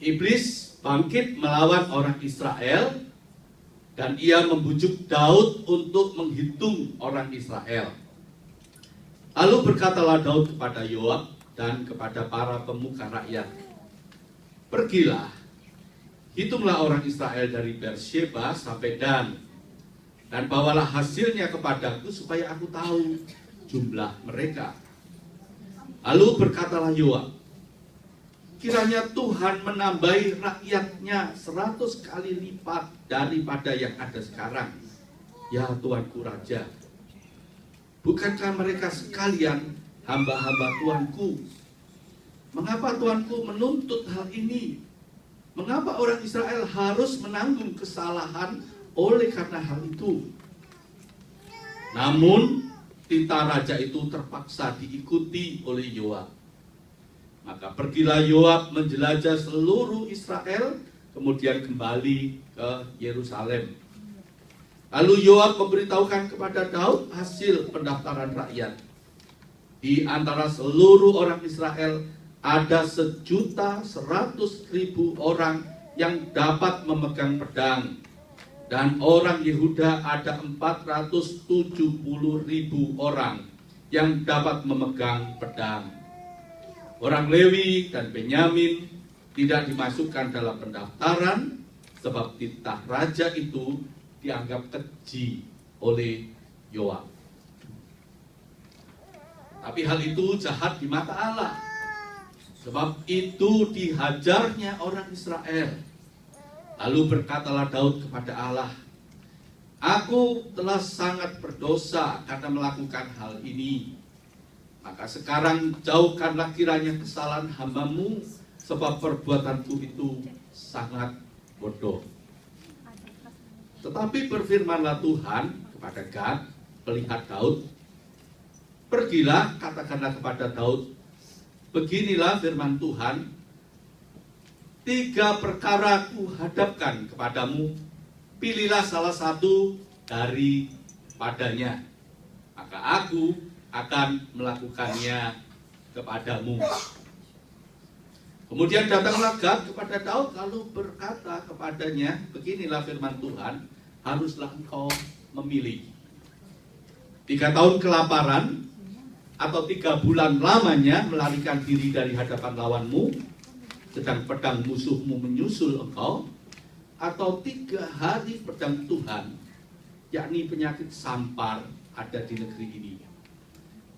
Iblis bangkit melawan orang Israel dan ia membujuk Daud untuk menghitung orang Israel. Lalu berkatalah Daud kepada Yoab dan kepada para pemuka rakyat, "Pergilah, hitunglah orang Israel dari Beersheba sampai Dan, dan bawalah hasilnya kepadaku supaya aku tahu jumlah mereka." Lalu berkatalah Yoab, "Kiranya Tuhan menambahi rakyatnya 100 kali lipat daripada yang ada sekarang, ya Tuanku Raja. Bukankah mereka sekalian hamba-hamba Tuanku? Mengapa Tuanku menuntut hal ini? Mengapa orang Israel harus menanggung kesalahan oleh karena hal itu?" Namun titah raja itu terpaksa diikuti oleh Yoab. Maka pergilah Yoab menjelajah seluruh Israel, kemudian kembali ke Yerusalem. Lalu Yoab memberitahukan kepada Daud hasil pendaftaran rakyat. Di antara seluruh orang Israel ada 1.100.000 orang yang dapat memegang pedang, dan orang Yehuda ada 470.000 orang yang dapat memegang pedang. Orang Lewi dan Benyamin tidak dimasukkan dalam pendaftaran sebab titah raja itu dianggap keji oleh Yoab. Tapi hal itu jahat di mata Allah, sebab itu dihajarnya orang Israel. Lalu berkatalah Daud kepada Allah, "Aku telah sangat berdosa karena melakukan hal ini. Maka sekarang jauhkanlah kiranya kesalahan hamba-Mu, sebab perbuatanku itu sangat bodoh." Tetapi berfirmanlah Tuhan kepada Gad, pelihat Daud, "Pergilah, katakanlah kepada Daud, beginilah firman Tuhan, 3 perkara kuhadapkan kepadamu, pilihlah salah satu daripadanya, maka aku akan melakukannya kepadamu." Kemudian datanglah Gad kepada Daud lalu berkata kepadanya, "Beginilah firman Tuhan, haruslah engkau memilih 3 tahun kelaparan atau 3 bulan lamanya melarikan diri dari hadapan lawanmu, sedang pedang musuhmu menyusul engkau, atau 3 hari pedang Tuhan, yakni penyakit sampar ada di negeri ini.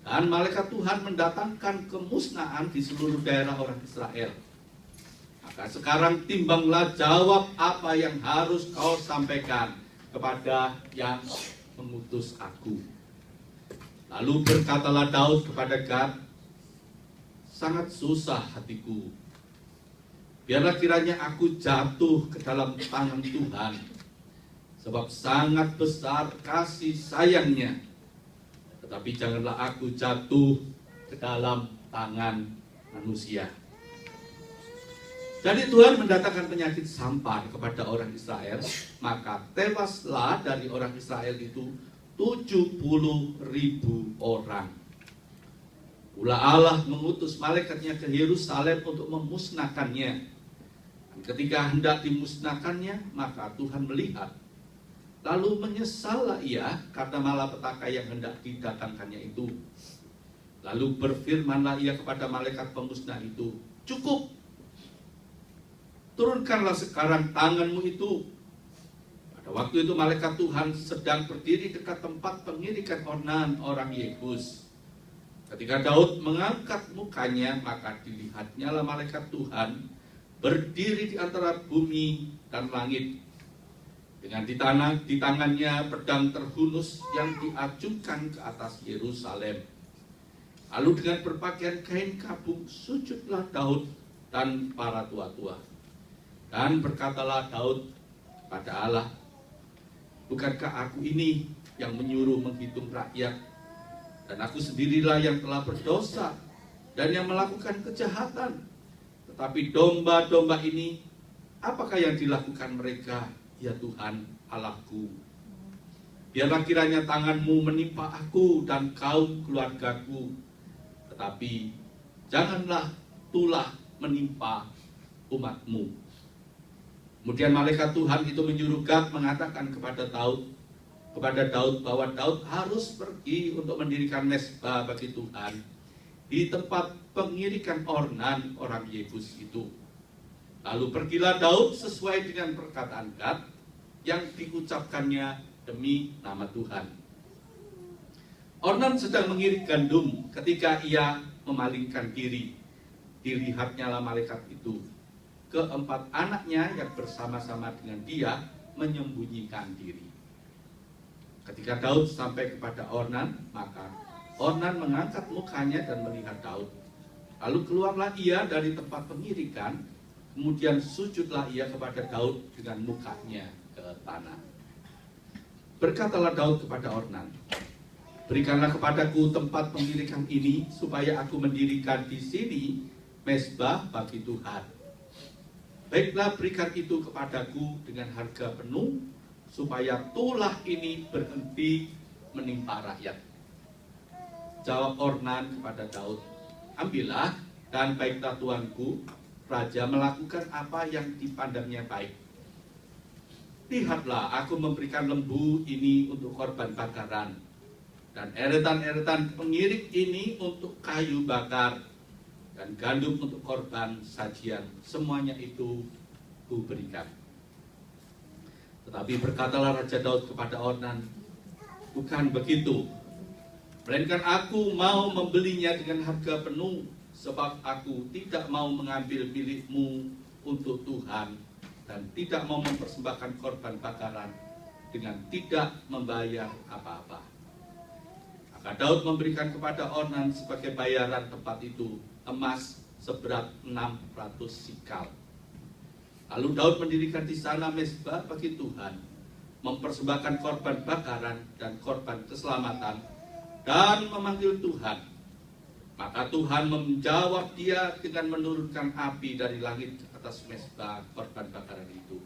Dan malaikat Tuhan mendatangkan kemusnahan di seluruh daerah orang Israel. Maka sekarang timbanglah jawab apa yang harus kau sampaikan kepada yang mengutus aku." Lalu berkatalah Daud kepada Gad, "Sangat susah hatiku. Biarlah kiranya aku jatuh ke dalam tangan Tuhan, sebab sangat besar kasih sayangnya. Tetapi janganlah aku jatuh ke dalam tangan manusia." Jadi Tuhan mendatangkan penyakit sampar kepada orang Israel, maka tewaslah dari orang Israel itu 70.000 orang. Pula Allah mengutus malaikatnya ke Yerusalem untuk memusnahkannya. Dan ketika hendak dimusnahkannya, maka Tuhan melihat. Lalu menyesallah ia karena malapetaka yang hendak didatangkannya itu. Lalu berfirmanlah ia kepada malaikat pemusnah itu, "Cukup, turunkanlah sekarang tanganmu itu." Pada waktu itu malaikat Tuhan sedang berdiri dekat tempat pengirikan ornan orang Yebus. Ketika Daud mengangkat mukanya, maka dilihatnyalah malaikat Tuhan berdiri di antara bumi dan langit. Dengan di tangannya pedang terhunus yang diajukan ke atas Yerusalem. Lalu dengan berpakaian kain kabung sujudlah Daud dan para tua-tua. Dan berkatalah Daud pada Allah, "Bukankah aku ini yang menyuruh menghitung rakyat? Dan aku sendirilah yang telah berdosa dan yang melakukan kejahatan. Tetapi domba-domba ini, apakah yang dilakukan mereka, ya Tuhan Allahku? Biarlah kiranya tanganmu menimpa aku dan kaum keluargaku, tetapi janganlah tulah menimpa umatmu. Kemudian malaikat Tuhan itu menyuruh Gad mengatakan kepada Daud bahwa Daud harus pergi untuk mendirikan mezbah bagi Tuhan di tempat pengirikan Ornan orang Yebus itu. Lalu pergilah Daud sesuai dengan perkataan Gad yang diucapkannya demi nama Tuhan. Ornan sedang mengirik gandum ketika ia memalingkan diri. Dilihatnya malaikat itu. Keempat anaknya yang bersama-sama dengan dia menyembunyikan diri. Ketika Daud sampai kepada Ornan, maka Ornan mengangkat mukanya dan melihat Daud. Lalu keluarlah ia dari tempat pengirikan, kemudian sujudlah ia kepada Daud dengan mukanya ke tanah. Berkatalah Daud kepada Ornan, berikanlah kepadaku tempat pengirikan ini, supaya aku mendirikan di sini mezbah bagi Tuhan. Baiklah, berikan itu kepadaku dengan harga penuh, supaya tulah ini berhenti menimpa rakyat. Jawab Ornan kepada Daud, ambillah dan baiklah tuanku, raja melakukan apa yang dipandangnya baik. Lihatlah, aku memberikan lembu ini untuk korban bakaran, dan eretan-eretan pengirik ini untuk kayu bakar, dan gandum untuk korban sajian. Semuanya itu kuberikan. Tetapi berkatalah Raja Daud kepada Ornan, bukan begitu, melainkan aku mau membelinya dengan harga penuh, sebab aku tidak mau mengambil milikmu untuk Tuhan, dan tidak mau mempersembahkan korban bakaran dengan tidak membayar apa-apa. Maka Daud memberikan kepada Ornan sebagai bayaran tempat itu emas seberat 600 sikal. Lalu Daud mendirikan di sana mezbah bagi Tuhan, mempersembahkan korban bakaran dan korban keselamatan, dan memanggil Tuhan. Maka Tuhan menjawab dia dengan menurunkan api dari langit ke atas mezbah korban bakaran itu.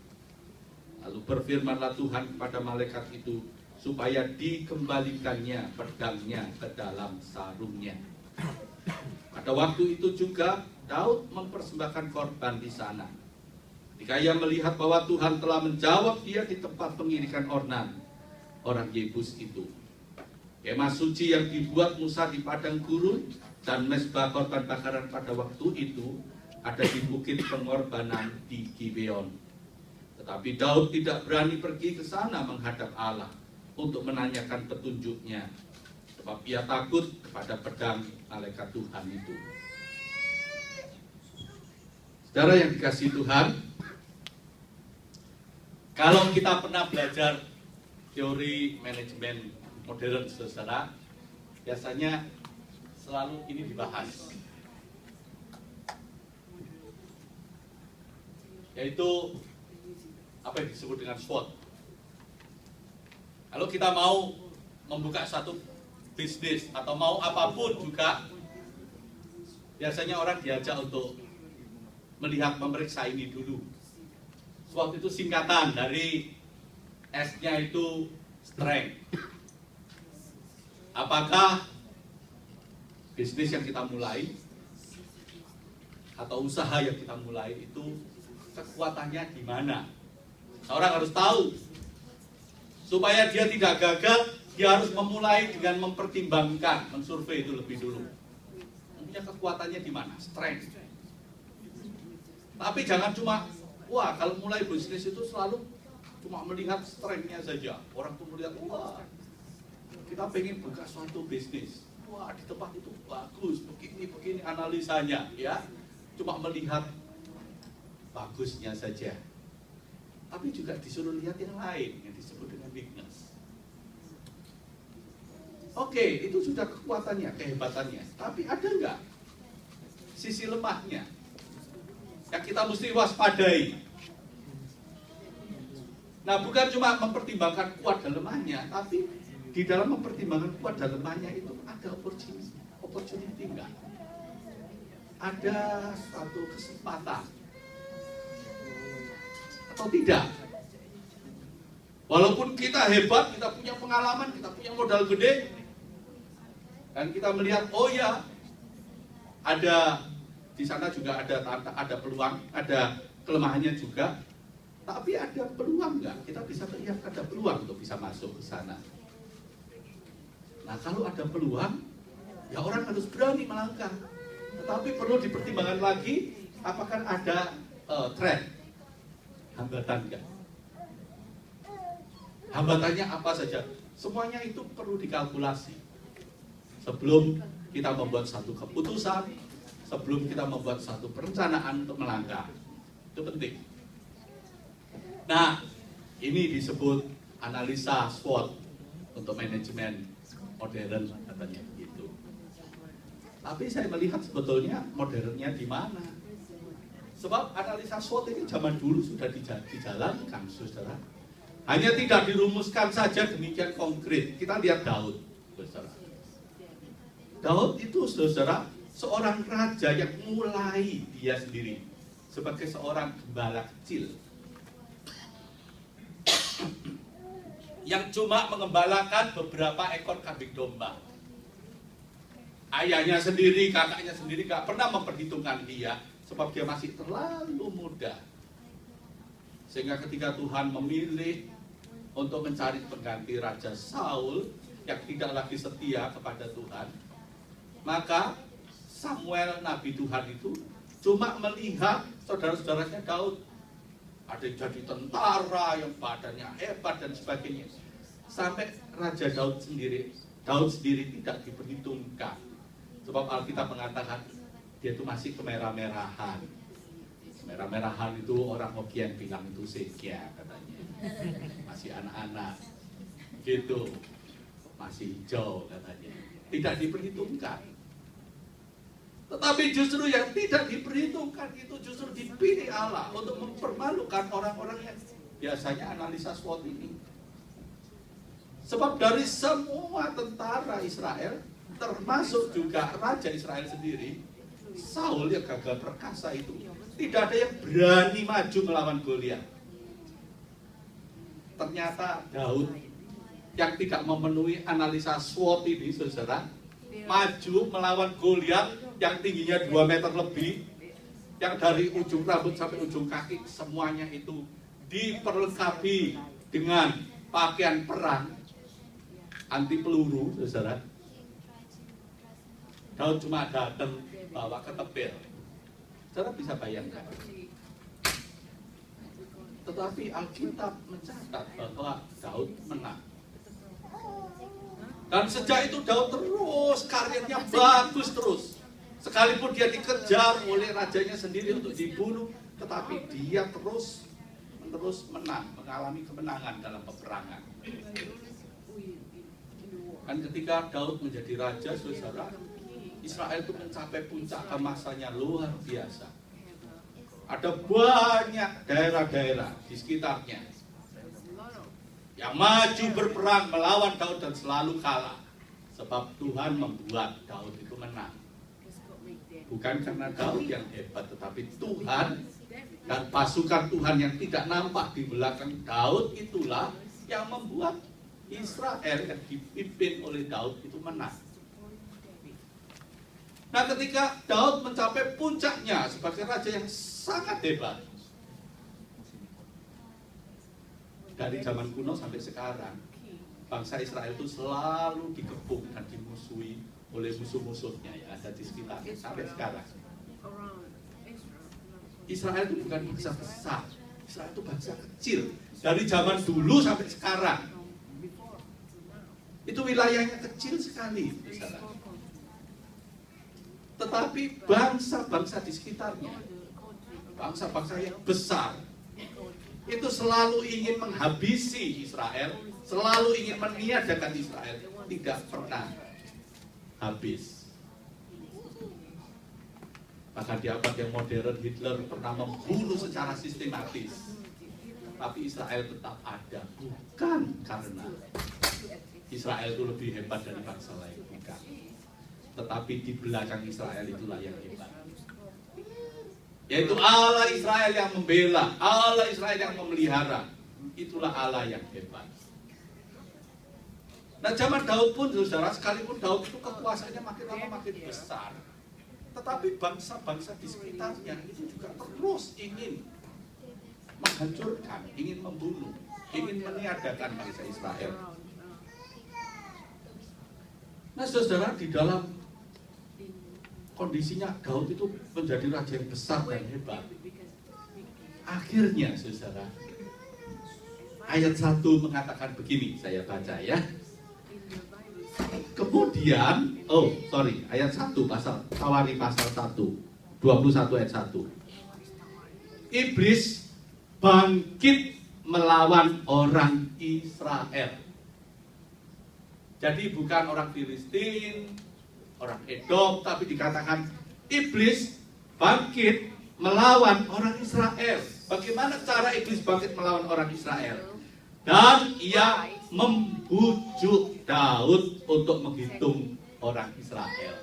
Lalu berfirmanlah Tuhan kepada malaikat itu, supaya dikembalikannya pedangnya ke dalam sarungnya. Pada waktu itu juga Daud mempersembahkan korban di sana. Ketika ia melihat bahwa Tuhan telah menjawab dia di tempat pengirikan Ornan, orang Yebus itu. Kemah suci yang dibuat Musa di padang gurun dan mezbah korban bakaran pada waktu itu ada di bukit pengorbanan di Gibeon. Tetapi Daud tidak berani pergi ke sana menghadap Allah untuk menanyakan petunjuknya, sebab ia takut kepada pedang malaikat Tuhan itu. Saudara yang dikasihi Tuhan, kalau kita pernah belajar teori manajemen modern, saudara, biasanya selalu ini dibahas, yaitu apa yang disebut dengan SWOT. Kalau kita mau membuka satu bisnis atau mau apapun juga, biasanya orang diajak untuk melihat, memeriksa ini dulu. SWOT itu singkatan dari S-nya itu strength. Apakah bisnis yang kita mulai atau usaha yang kita mulai itu kekuatannya di mana? Seorang harus tahu. Supaya dia tidak gagal, dia harus memulai dengan mempertimbangkan, mensurvei itu lebih dulu. Punya kekuatannya di mana? Strength. Tapi jangan cuma, wah, kalau mulai bisnis itu selalu cuma melihat strength-nya saja. Orang tuh melihat, wah, kita pengen buka suatu bisnis. Wah, di tempat itu bagus, begini analisanya, ya. Cuma melihat bagusnya saja. Tapi juga disuruh lihat yang lain, yang disebut dengan weakness. Oke, itu sudah kekuatannya, kehebatannya. Tapi ada nggak sisi lemahnya yang kita mesti waspadai? Nah, bukan cuma mempertimbangkan kuat dan lemahnya, tapi di dalam mempertimbangkan kuat dan lemahnya itu ada opportunity enggak? Ada suatu kesempatan atau tidak? Walaupun kita hebat, kita punya pengalaman, kita punya modal gede, dan kita melihat, oh ya, ada Di sana juga ada peluang, ada kelemahannya juga. Tapi ada peluang nggak? Kita bisa melihat ada peluang untuk bisa masuk ke sana. Nah, kalau ada peluang, ya orang harus berani melangkah. Tetapi perlu dipertimbangkan lagi, apakah ada threat, hambatan nggak? Hambatannya apa saja? Semuanya itu perlu dikalkulasi sebelum kita membuat satu keputusan, sebelum kita membuat satu perencanaan untuk melangkah. Itu penting. Nah, ini disebut analisa SWOT untuk manajemen modern katanya gitu. Tapi saya melihat sebetulnya modernnya di mana? Sebab analisa SWOT ini zaman dulu sudah dijalankan, saudara. Hanya tidak dirumuskan saja demikian konkret. Kita lihat Daud, saudara. Daud itu, saudara, seorang raja yang mulai dia sendiri sebagai seorang gembala kecil yang cuma mengembalakan beberapa ekor kambing domba. Ayahnya sendiri, kakaknya sendiri gak pernah memperhitungkan dia, sebab dia masih terlalu muda. Sehingga ketika Tuhan memilih untuk mencari pengganti Raja Saul yang tidak lagi setia kepada Tuhan, maka Samuel Nabi Tuhan itu cuma melihat saudara-saudaranya Daud. Ada yang jadi tentara, yang badannya hebat dan sebagainya. Sampai Raja Daud sendiri tidak diperhitungkan. Sebab Alkitab mengatakan dia itu masih kemerah-merahan. Merah-merahan itu orang Hokian bilang itu sekia katanya. Masih anak-anak. Gitu. Masih hijau katanya. Tidak diperhitungkan. Tetapi justru yang tidak diperhitungkan itu justru dipilih Allah untuk mempermalukan orang-orang yang biasanya analisa SWOT ini. Sebab dari semua tentara Israel, termasuk juga Raja Israel sendiri, Saul yang gagah perkasa itu, tidak ada yang berani maju melawan Goliat. Ternyata Daud yang tidak memenuhi analisa SWOT ini, saudara, maju melawan Goliat yang tingginya 2 meter lebih, yang dari ujung rambut sampai ujung kaki semuanya itu diperlengkapi dengan pakaian perang anti peluru, saudara. Daud cuma datang bawa ketepil. Saudara bisa bayangkan. Tetapi Alkitab mencatat bahwa Daud menang. Dan sejak itu Daud terus karirnya bagus terus. Sekalipun dia dikejar oleh rajanya sendiri untuk dibunuh, tetapi dia terus menang, mengalami kemenangan dalam peperangan. Dan ketika Daud menjadi raja, saudara, Israel itu mencapai puncak keemasannya luar biasa. Ada banyak daerah-daerah di sekitarnya yang maju berperang melawan Daud dan selalu kalah. Sebab Tuhan membuat Daud itu menang. Bukan karena Daud yang hebat, tetapi Tuhan dan pasukan Tuhan yang tidak nampak di belakang Daud itulah yang membuat Israel yang dipimpin oleh Daud itu menang. Nah, ketika Daud mencapai puncaknya sebagai raja yang sangat hebat, dari zaman kuno sampai sekarang, bangsa Israel itu selalu dikepung dan dimusuhi oleh musuh-musuhnya yang ada di sekitarnya sampai sekarang. Israel itu bukan bangsa besar, Israel itu bangsa kecil. Dari zaman dulu sampai sekarang, itu wilayahnya kecil sekali, misalnya. Tetapi bangsa-bangsa di sekitarnya, bangsa-bangsa yang besar, itu selalu ingin menghabisi Israel, selalu ingin meniadakan Israel, tidak pernah habis. Bahkan di abad yang modern, Hitler pernah membunuh secara sistematis. Tapi Israel tetap ada, bukan karena Israel itu lebih hebat dari bangsa lain, bukan. Tetapi di belakang Israel itulah yang hebat. Yaitu Allah Israel yang membela, Allah Israel yang memelihara. Itulah Allah yang hebat. Nah, zaman Daud pun, saudara, sekalipun Daud itu kekuasaannya makin lama makin besar, Tetapi bangsa-bangsa di sekitarnya itu juga terus ingin menghancurkan, ingin membunuh, ingin meniadakan bangsa Israel. Nah, saudara, di dalam kondisinya Daud itu menjadi raja yang besar dan hebat. Akhirnya, saudara, ayat 1 mengatakan begini, saya baca ya. Kemudian, ayat 1 Tawari pasal 1, 21 ayat 1. Iblis bangkit melawan orang Israel. Jadi bukan orang Filistin, orang Edom, tapi dikatakan iblis bangkit melawan orang Israel. Bagaimana cara iblis bangkit melawan orang Israel? Dan ia membujuk Daud untuk menghitung orang Israel.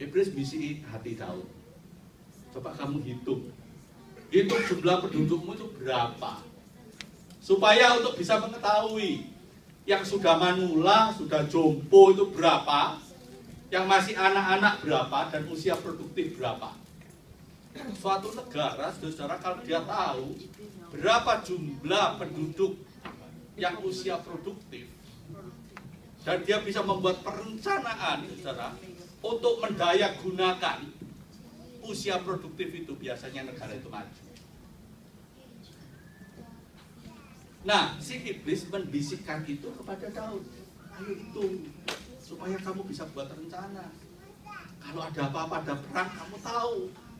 Iblis bisi hati Daud. Coba kamu hitung jumlah pendudukmu itu berapa, supaya untuk bisa mengetahui yang sudah manula, sudah jompo itu berapa, yang masih anak-anak berapa, dan usia produktif berapa. Suatu negara, saudara, kalau dia tahu berapa jumlah penduduk yang usia produktif, dan dia bisa membuat perencanaan, saudara, untuk mendaya gunakan usia produktif itu, biasanya negara itu maju. Nah, si iblis membisikkan itu kepada Daud. Ayo hitung, supaya kamu bisa buat rencana. Kalau ada apa-apa, ada perang, kamu tahu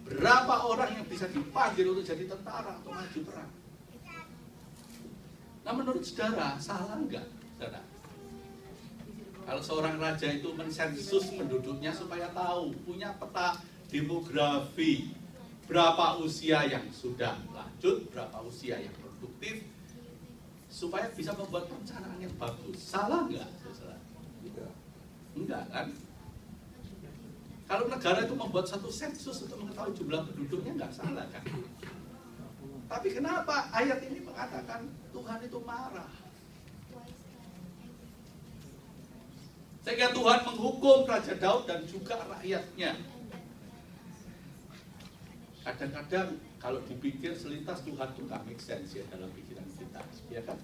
berapa orang yang bisa dipanggil untuk jadi tentara atau maju perang. Nah, menurut saudara, salah enggak, saudara? Kalau seorang raja itu mensensus penduduknya supaya tahu, punya peta demografi, berapa usia yang sudah lanjut, berapa usia yang produktif, supaya bisa membuat perencanaan yang bagus. Salah enggak, saudara? Enggak kan? Kalau negara itu membuat satu sensus untuk mengetahui jumlah penduduknya, enggak salah kan? Tapi kenapa ayat ini mengatakan Tuhan itu marah? Sehingga Tuhan menghukum Raja Daud dan juga rakyatnya. Kadang-kadang kalau dipikir selintas Tuhan itu nggak make sense ya dalam pikiran kita, ya kan?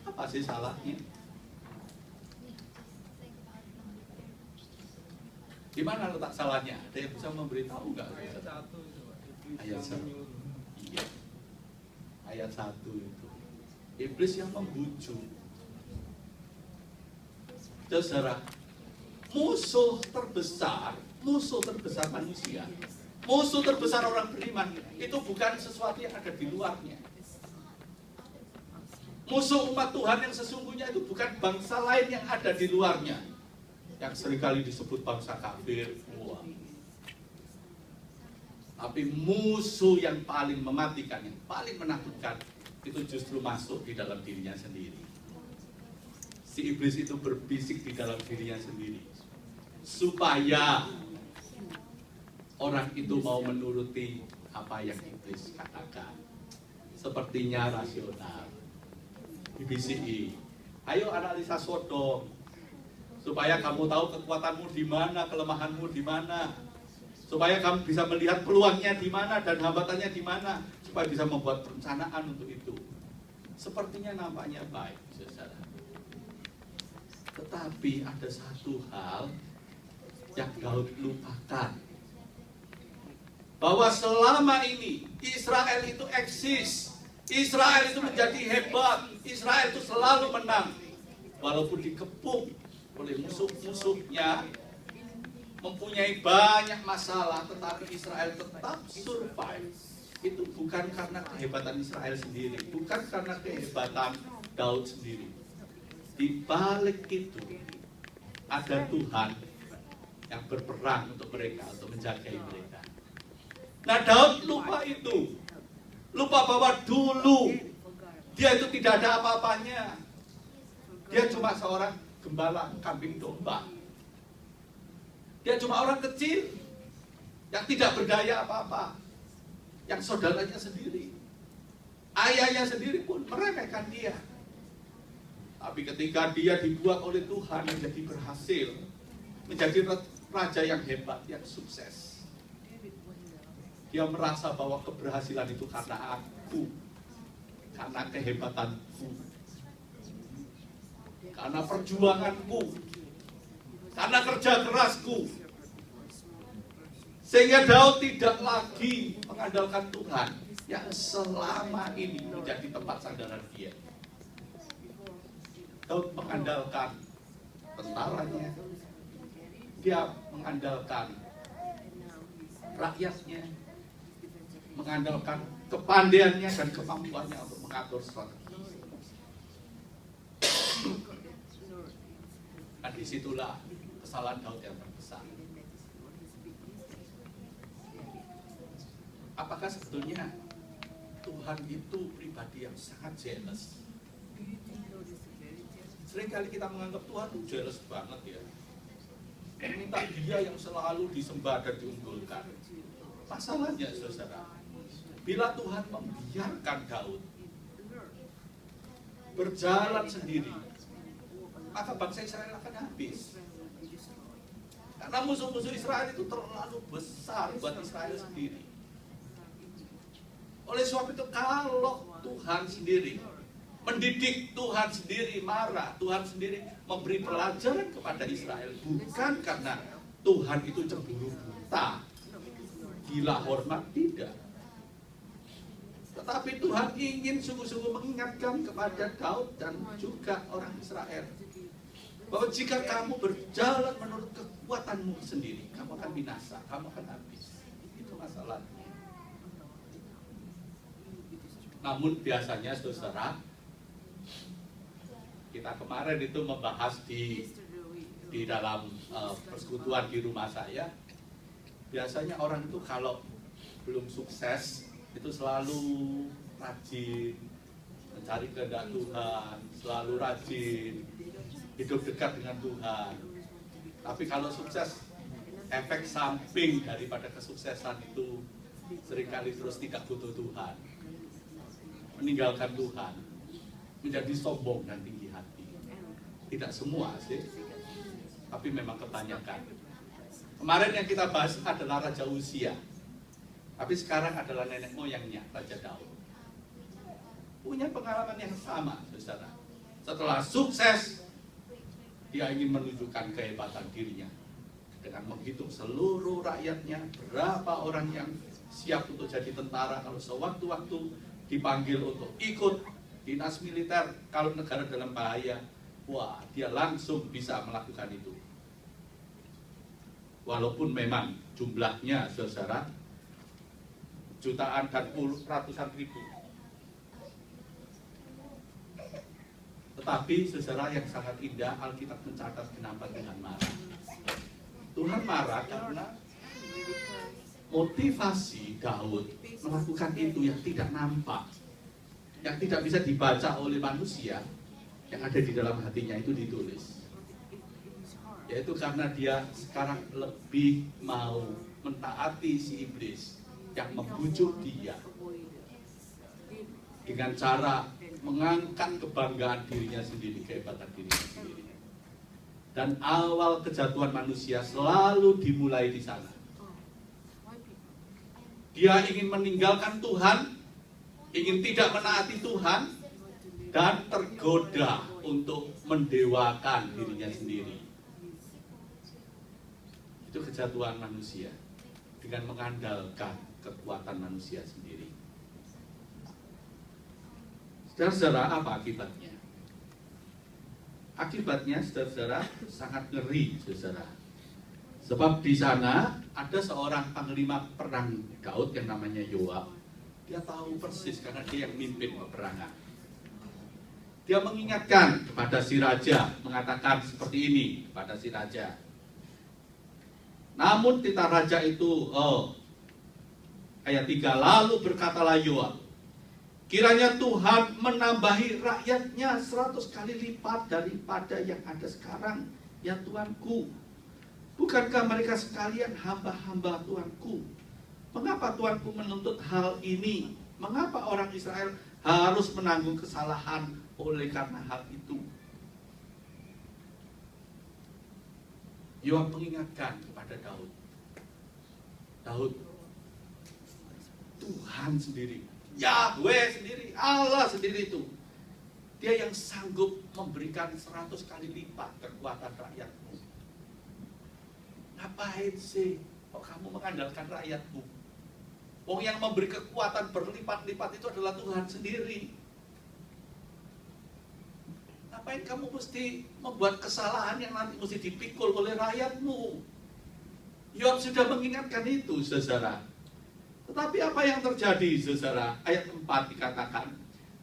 Apa sih salahnya? Di mana letak salahnya? Ada yang bisa memberitahu nggak? Ayat 1 Ayat 1. Iya. Ayat 1 itu. Iblis yang membujuk. Saudara, musuh terbesar manusia, musuh terbesar orang beriman itu bukan sesuatu yang ada di luarnya. Musuh umat Tuhan yang sesungguhnya itu bukan bangsa lain yang ada di luarnya, yang seringkali disebut bangsa kafir. Tapi musuh yang paling mematikan, yang paling menakutkan, itu justru masuk di dalam dirinya sendiri. Si iblis itu berbisik di dalam dirinya sendiri, supaya orang itu mau menuruti apa yang iblis katakan. Sepertinya rasional. Dibisiki, ayo analisa Sodom, supaya kamu tahu kekuatanmu di mana, kelemahanmu di mana, supaya kamu bisa melihat peluangnya di mana dan hambatannya di mana, supaya bisa membuat perencanaan untuk itu. Sepertinya nampaknya baik, saudara. Tetapi ada satu hal yang Daud lupakan, bahwa selama ini Israel itu eksis, Israel itu menjadi hebat, Israel itu selalu menang, walaupun dikepung oleh musuh-musuhnya, mempunyai banyak masalah, tetapi Israel tetap survive. Itu bukan karena kehebatan Israel sendiri, bukan karena kehebatan Daud sendiri. Di balik itu ada Tuhan yang berperang untuk mereka, untuk menjagai mereka. Nah, Daud lupa itu, lupa bahwa dulu dia itu tidak ada apa-apanya. Dia cuma seorang gembala kambing domba. Dia cuma orang kecil yang tidak berdaya apa-apa, yang saudaranya sendiri, ayahnya sendiri pun meremehkan dia. Tapi ketika dia dibuat oleh Tuhan menjadi berhasil, menjadi raja yang hebat, yang sukses, dia merasa bahwa keberhasilan itu karena aku, karena kehebatanku, karena perjuanganku, karena kerja kerasku. Sehingga Daud tidak lagi mengandalkan Tuhan yang selama ini menjadi tempat sandaran dia. Daud mengandalkan tentaranya, dia mengandalkan rakyatnya, mengandalkan kepandaiannya dan kemampuannya untuk mengatur strategi. Dan disitulah kesalahan Daud yang terbesar. Apakah sebetulnya Tuhan itu pribadi yang sangat jealous? Seringkali kita menganggap Tuhan itu jealous banget ya, meminta dia yang selalu disembah dan diunggulkan. Masalahnya saudara, bila Tuhan membiarkan Daud berjalan sendiri, maka bangsa Israel akan habis. Karena musuh-musuh Israel itu terlalu besar buat Israel sendiri. Oleh sebab itu, kalau Tuhan sendiri mendidik, Tuhan sendiri marah, Tuhan sendiri memberi pelajaran kepada Israel, bukan karena Tuhan itu cemburu buta, gila hormat, tidak. Tetapi Tuhan ingin sungguh-sungguh mengingatkan kepada Daud dan juga orang Israel bahwa jika kamu berjalan menurut kekuatanmu sendiri, kamu akan binasa, kamu akan habis. Itu masalahnya. Namun biasanya saudara, kita kemarin itu membahas di dalam persekutuan di rumah saya, biasanya orang itu kalau belum sukses itu selalu rajin mencari kehendak Tuhan, selalu rajin hidup dekat dengan Tuhan. Tapi kalau sukses, efek samping daripada kesuksesan itu seringkali terus tidak butuh Tuhan, meninggalkan Tuhan, menjadi sombong dan tinggi hati. Tidak semua sih, tapi memang kebanyakan. Kemarin yang kita bahas adalah Raja Uzia, tapi sekarang adalah nenek moyangnya, Raja Daud. Punya pengalaman yang sama, saudara. Setelah sukses, dia ingin menunjukkan kehebatan dirinya dengan menghitung seluruh rakyatnya, berapa orang yang siap untuk jadi tentara kalau sewaktu-waktu dipanggil untuk ikut dinas militer kalau negara dalam bahaya. Wah, dia langsung bisa melakukan itu. Walaupun memang jumlahnya saudara jutaan dan ratusan ribu, tetapi saudara yang sangat indah, Alkitab mencatat kenapa Tuhan marah. Tuhan marah karena motivasi Daud melakukan itu yang tidak nampak, yang tidak bisa dibaca oleh manusia, yang ada di dalam hatinya itu ditulis. Yaitu karena dia sekarang lebih mau mentaati si iblis yang membujuk dia dengan cara mengangkat kebanggaan dirinya sendiri, kehebatan dirinya sendiri. Dan awal kejatuhan manusia selalu dimulai di sana. Dia ingin meninggalkan Tuhan, ingin tidak menaati Tuhan, dan tergoda untuk mendewakan dirinya sendiri. Itu kejatuhan manusia dengan mengandalkan kekuatan manusia sendiri. Saudara-saudara, apa akibatnya? Akibatnya, saudara-saudara, sangat ngeri, saudara. Sebab di sana ada seorang panglima perang Daud yang namanya Yoab. Dia tahu persis karena dia yang mimpin peperangan. Dia mengingatkan kepada si raja, mengatakan seperti ini kepada si raja. Namun titah raja itu, ayat 3, lalu berkatalah Yoab, kiranya Tuhan menambahi rakyatnya 100 kali lipat daripada yang ada sekarang, ya Tuanku. Bukankah mereka sekalian hamba-hamba Tuanku? Mengapa Tuanku menuntut hal ini? Mengapa orang Israel harus menanggung kesalahan oleh karena hal itu? Yoab mengingatkan kepada Daud. Daud, Tuhan sendiri, Yahweh sendiri, Allah sendiri itu, Dia yang sanggup memberikan 100 kali lipat kekuatan rakyatmu. Ngapain sih kok kamu mengandalkan rakyatmu? Wong yang memberi kekuatan berlipat-lipat itu adalah Tuhan sendiri. Ngapain kamu mesti membuat kesalahan yang nanti mesti dipikul oleh rakyatmu? Yoab sudah mengingatkan itu, saudara. Tetapi apa yang terjadi, saudara? Ayat 4 dikatakan,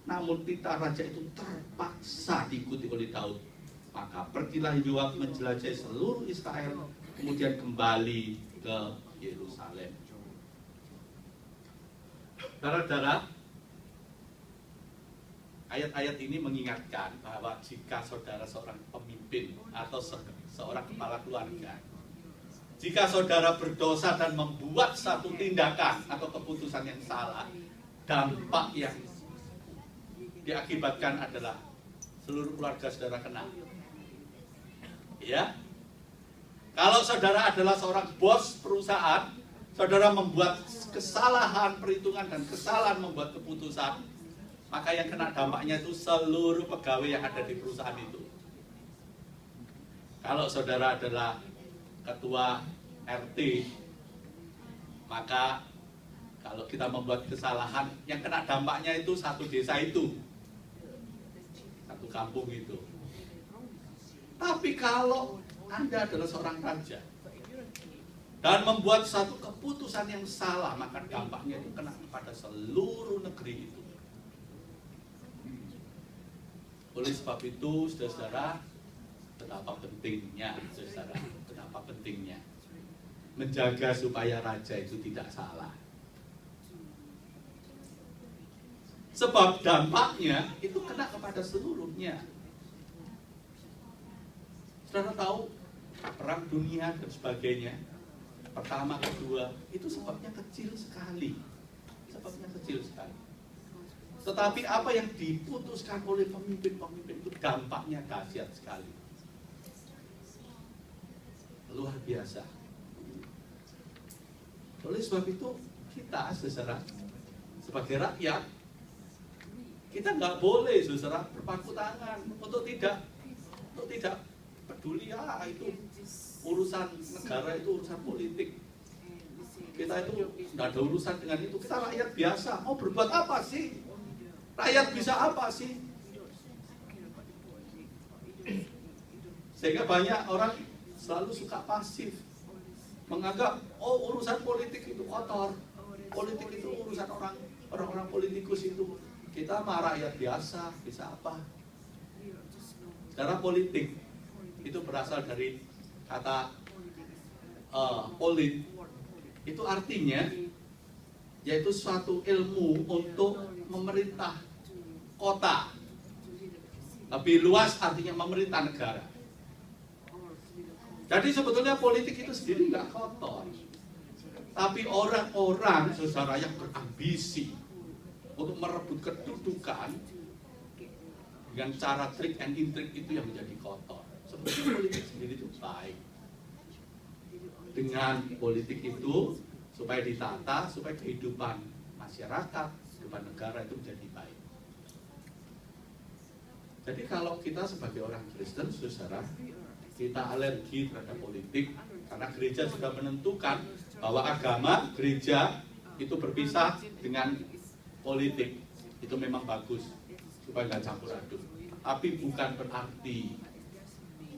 namun titah raja itu terpaksa diikuti oleh Daud. Maka pergilah Yoab menjelajahi seluruh Israel, kemudian kembali ke Yerusalem. Saudara-saudara, ayat-ayat ini mengingatkan bahwa jika saudara seorang pemimpin atau seorang kepala keluarga, jika saudara berdosa dan membuat satu tindakan atau keputusan yang salah, dampak yang diakibatkan adalah seluruh keluarga saudara kena. Ya, kalau saudara adalah seorang bos perusahaan, saudara membuat kesalahan perhitungan dan kesalahan membuat keputusan, maka yang kena dampaknya itu seluruh pegawai yang ada di perusahaan itu. Kalau saudara adalah ketua RT, maka kalau kita membuat kesalahan, yang kena dampaknya itu satu desa itu, satu kampung itu. Tapi kalau Anda adalah seorang raja dan membuat satu keputusan yang salah, maka dampaknya itu kena kepada seluruh negeri itu. Oleh sebab itu, saudara, betapa pentingnya, saudara, betapa pentingnya menjaga supaya raja itu tidak salah. Sebab dampaknya itu kena kepada seluruhnya. Saudara tahu, perang dunia dan sebagainya, pertama, kedua, itu sebabnya kecil sekali. Sebabnya kecil sekali. Tetapi apa yang diputuskan oleh pemimpin-pemimpin itu dampaknya dahsyat sekali. Luar biasa. Oleh sebab itu, kita, saudara, sebagai rakyat, kita nggak boleh, saudara, berpangku tangan untuk tidak peduli, ya itu urusan negara, itu urusan politik. Kita itu nggak ada urusan dengan itu. Kita rakyat biasa. Mau berbuat apa sih? Rakyat bisa apa sih? Sehingga banyak orang selalu suka pasif, menganggap urusan politik itu kotor. Politik itu urusan orang-orang politikus itu. Kita mah rakyat biasa, bisa apa? Secara politik itu berasal dari kata polit, itu artinya yaitu suatu ilmu untuk memerintah kota. Lebih luas artinya memerintah negara. Jadi sebetulnya politik itu sendiri nggak kotor, tapi orang-orang, saudara, yang berambisi untuk merebut kedudukan dengan cara trik and intrik itu yang menjadi kotor. Sebetulnya politik sendiri itu baik. Dengan politik itu supaya ditata, supaya kehidupan masyarakat, kehidupan negara itu menjadi baik. Jadi kalau kita sebagai orang Kristen, saudara, kita alergi terhadap politik karena gereja sudah menentukan bahwa agama gereja itu berpisah dengan politik. Itu memang bagus supaya nggak campur aduk. Tapi bukan berarti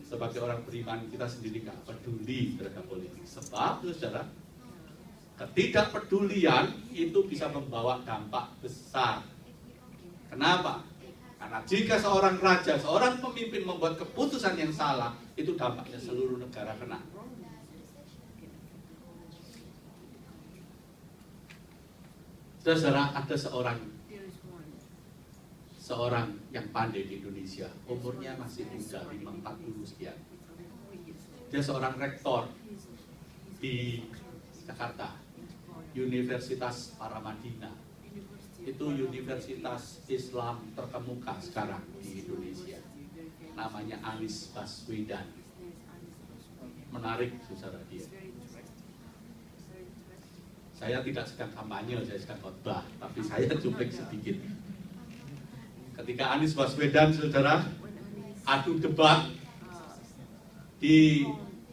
sebagai orang beriman kita sendiri nggak peduli terhadap politik. Sebab, saudara, ketidakpedulian itu bisa membawa dampak besar. Kenapa? Karena jika seorang raja, seorang pemimpin membuat keputusan yang salah, itu dampaknya seluruh negara kena. Saudara, ada seorang yang pandai di Indonesia, umurnya masih muda, 40 sekian. Dia seorang rektor di Jakarta, Universitas Paramadina. Itu universitas Islam terkemuka sekarang di Indonesia. Namanya Anies Baswedan. Menarik, saudara dia. Saya tidak sedang kampanye, saya sedang khotbah, tapi saya cuplik sedikit. Ketika Anies Baswedan, saudara, adu debat di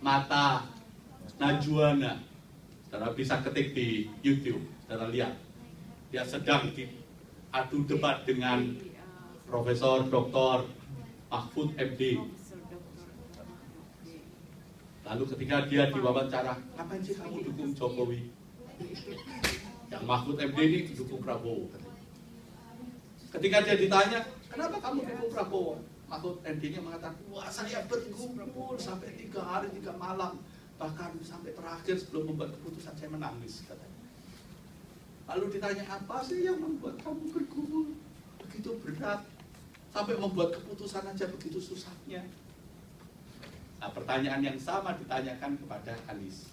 mata Najwana, saudara bisa ketik di YouTube, saudara lihat, dia sedang adu debat dengan Profesor Dr. Mahfud MD. Lalu ketika dia diwawancara, ngapain sih kamu dukung Jokowi? Yang Mahfud MD ini dukung Prabowo. Ketika dia ditanya, kenapa kamu dukung Prabowo? Mahfud MD-nya mengatakan, wah saya bergumul sampai 3 hari 3 malam, bahkan sampai terakhir sebelum membuat keputusan saya menangis, katanya. Lalu ditanya, apa sih yang membuat kamu bergumul begitu berat, sampai membuat keputusan aja begitu susahnya? Nah, pertanyaan yang sama ditanyakan kepada Anies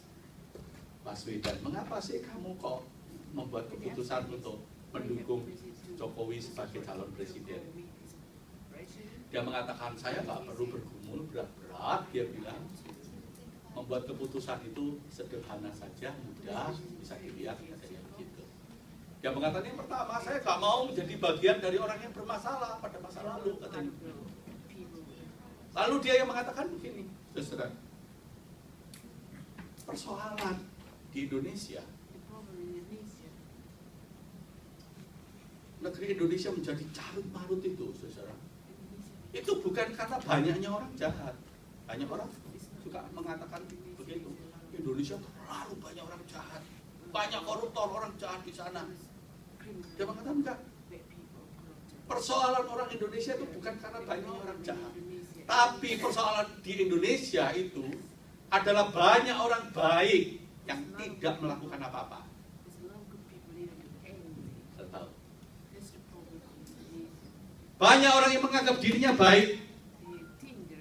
Baswedan, mengapa sih kamu kok membuat keputusan untuk mendukung Jokowi sebagai calon presiden? Dia mengatakan, saya nggak perlu bergumul berat-berat, dia bilang. Membuat keputusan itu sederhana saja, mudah, bisa dilihat, katanya begitu. Dia mengatakan, yang pertama, saya nggak mau menjadi bagian dari orang yang bermasalah pada masa lalu, katanya. Lalu dia yang mengatakan begini, saudara, persoalan di Indonesia, negeri Indonesia menjadi carut marut itu, saudara. Itu bukan karena banyaknya orang jahat. Banyak orang juga mengatakan begitu. Indonesia terlalu banyak orang jahat, banyak koruptor, orang jahat di sana. Dia mengatakan enggak. Persoalan orang Indonesia itu bukan karena banyak orang jahat, tapi persoalan di Indonesia itu adalah banyak orang baik yang tidak melakukan apa-apa. Banyak orang yang menganggap dirinya baik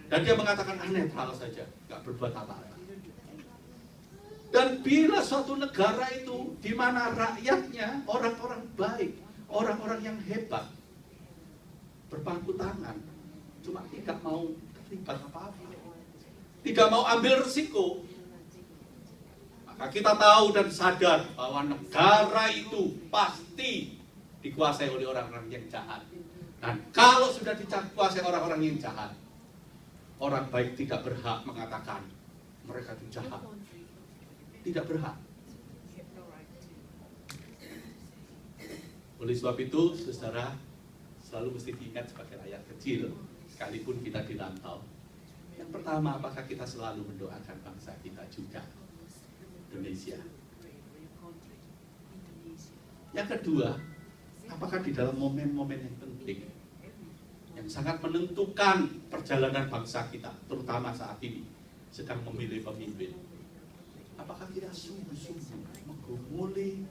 dan dia mengatakan netral saja, nggak berbuat apa-apa. Dan bila suatu negara itu di mana rakyatnya orang-orang baik, orang-orang yang hebat, berpangku tangan, cuma tidak mau terlibat apa-apa, tidak mau ambil resiko, maka kita tahu dan sadar bahwa negara itu pasti dikuasai oleh orang-orang yang jahat. Dan kalau sudah dikuasai orang-orang yang jahat, orang baik tidak berhak mengatakan mereka itu jahat. Tidak berhak. Oleh sebab itu, saudara, selalu mesti diingat sebagai rakyat kecil, sekalipun kita di rantau. Yang pertama, apakah kita selalu mendoakan bangsa kita juga, Indonesia? Yang kedua, apakah di dalam momen-momen yang penting, yang sangat menentukan perjalanan bangsa kita, terutama saat ini, sedang memilih pemimpin, apakah kita sungguh-sungguh menggumuli,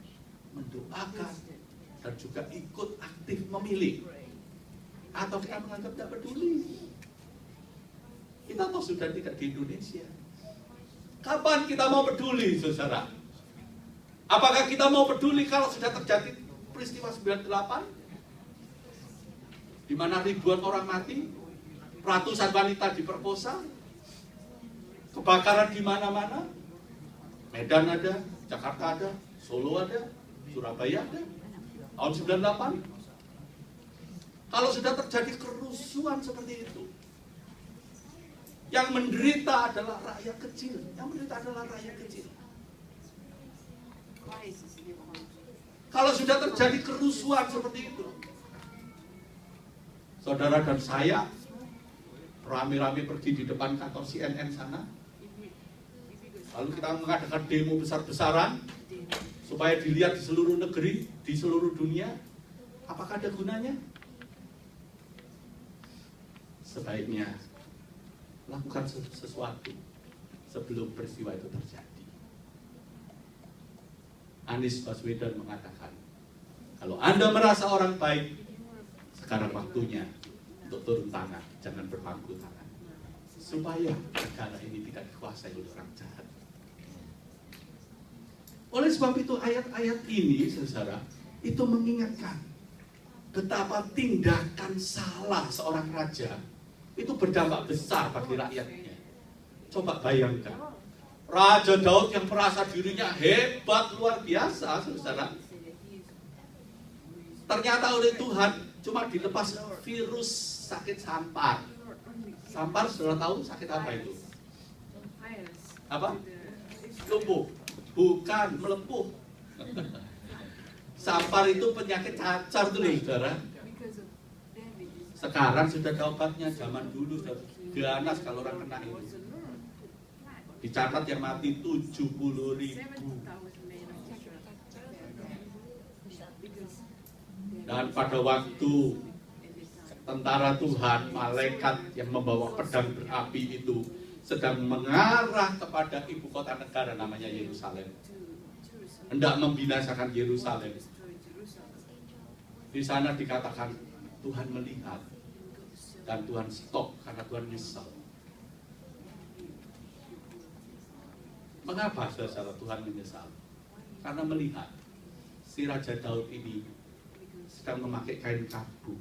mendoakan, dan juga ikut aktif memilih? Atau kita menganggap tidak peduli? Kita toh sudah tidak di Indonesia. Kapan kita mau peduli, saudara? Apakah kita mau peduli kalau sudah terjadi peristiwa 98? Di mana ribuan orang mati, ratusan wanita diperkosa, kebakaran di mana-mana, Medan ada, Jakarta ada, Solo ada, Surabaya ada, tahun 98. Kalau sudah terjadi kerusuhan seperti itu, yang menderita adalah rakyat kecil, Kalau sudah terjadi kerusuhan seperti itu, saudara dan saya rame-rame pergi di depan kantor CNN sana, lalu kita mengadakan demo besar-besaran supaya dilihat di seluruh negeri, di seluruh dunia. Apakah ada gunanya? Sebaiknya lakukan sesuatu sebelum peristiwa itu terjadi. Anies Baswedan mengatakan, kalau Anda merasa orang baik, sekarang waktunya untuk turun tangan, jangan berpangku tangan, supaya negara ini tidak dikuasai oleh orang jahat. Oleh sebab itu ayat-ayat ini, saudara, itu mengingatkan betapa tindakan salah seorang raja itu berdampak besar bagi rakyatnya. Coba bayangkan, Raja Daud yang merasa dirinya hebat luar biasa, saudara. Ternyata oleh Tuhan cuma dilepas virus sakit sampar. Sampar sudah tahu sakit apa itu? Apa? Lumpuh. Bukan, melempuh. Sampar itu penyakit cacar tuh nih, saudara. Sekarang sudah ada obatnya, zaman dulu sudah ganas kalau orang kena itu. Dicatat yang mati 70.000. Dan pada waktu tentara Tuhan, malaikat yang membawa pedang berapi itu sedang mengarah kepada ibu kota negara namanya Yerusalem, hendak membinasakan Yerusalem. Di sana dikatakan Tuhan melihat dan Tuhan stop karena Tuhan nyesal. Mengapa saudara Tuhan menyesal? Karena melihat si Raja Daud ini sedang memakai kain kabu.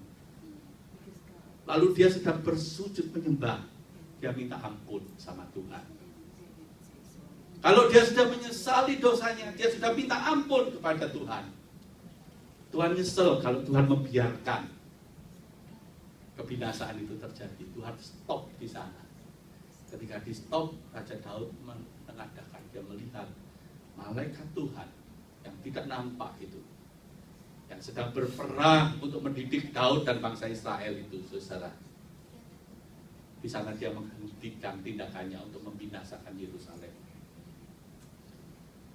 Lalu dia sedang bersujud menyembah. Dia minta ampun sama Tuhan. Kalau dia sudah menyesali dosanya, dia sudah minta ampun kepada Tuhan. Tuhan nyesel kalau Tuhan membiarkan kebinasaan itu terjadi. Tuhan stop di sana. Ketika di stop, Raja Daud mengadakan, dia melihat malaikat Tuhan yang tidak nampak itu, yang sedang berperang untuk mendidik Daud dan bangsa Israel itu, saudara. Di sana dia menghentikan tindakannya untuk membinasakan Yerusalem.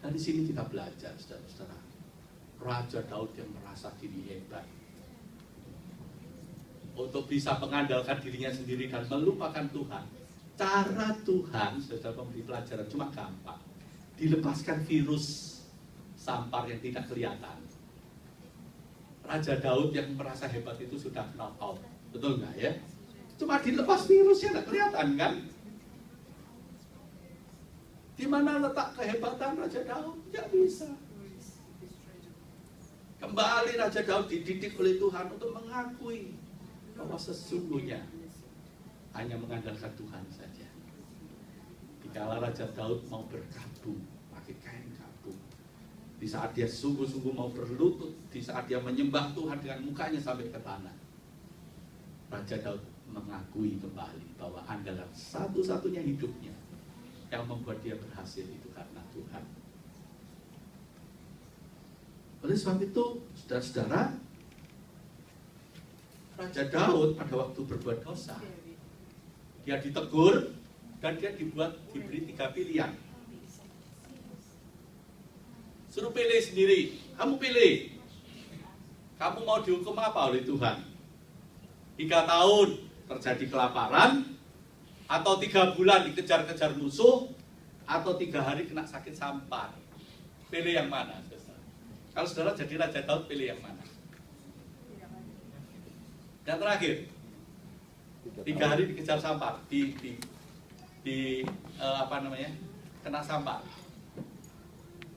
Dari sini kita belajar, saudara-saudara, Raja Daud yang merasa diri hebat untuk bisa mengandalkan dirinya sendiri dan melupakan Tuhan. Cara Tuhan, saudara, memberi pelajaran cuma gampang. Dilepaskan virus sampar yang tidak kelihatan. Raja Daud yang merasa hebat itu sudah knock out. Betul nggak ya? Cuma dilepas virusnya nggak kelihatan kan? Di mana letak kehebatan Raja Daud? Nggak bisa. Kembali Raja Daud dididik oleh Tuhan untuk mengakui bahwa sesungguhnya hanya mengandalkan Tuhan saja. Dikala Raja Daud mau berkabung, pakai kain kabung, di saat dia sungguh-sungguh mau berlutut, di saat dia menyembah Tuhan dengan mukanya sampai ke tanah, Raja Daud mengakui kembali bahwa andalan satu-satunya hidupnya yang membuat dia berhasil itu karena Tuhan. Oleh sebab itu, saudara-saudara, Raja Daud pada waktu berbuat dosa, dia ditegur dan dia diberi 3 pilihan. Suruh pilih sendiri, kamu pilih. Kamu mau dihukum apa oleh Tuhan? 3 tahun terjadi kelaparan, atau 3 bulan dikejar-kejar musuh, atau 3 hari kena sakit sampar. Pilih yang mana, saudara? Kalau saudara jadi Raja Daud, pilih yang mana? Dan terakhir, 3 hari dikejar sampar, kena sampar.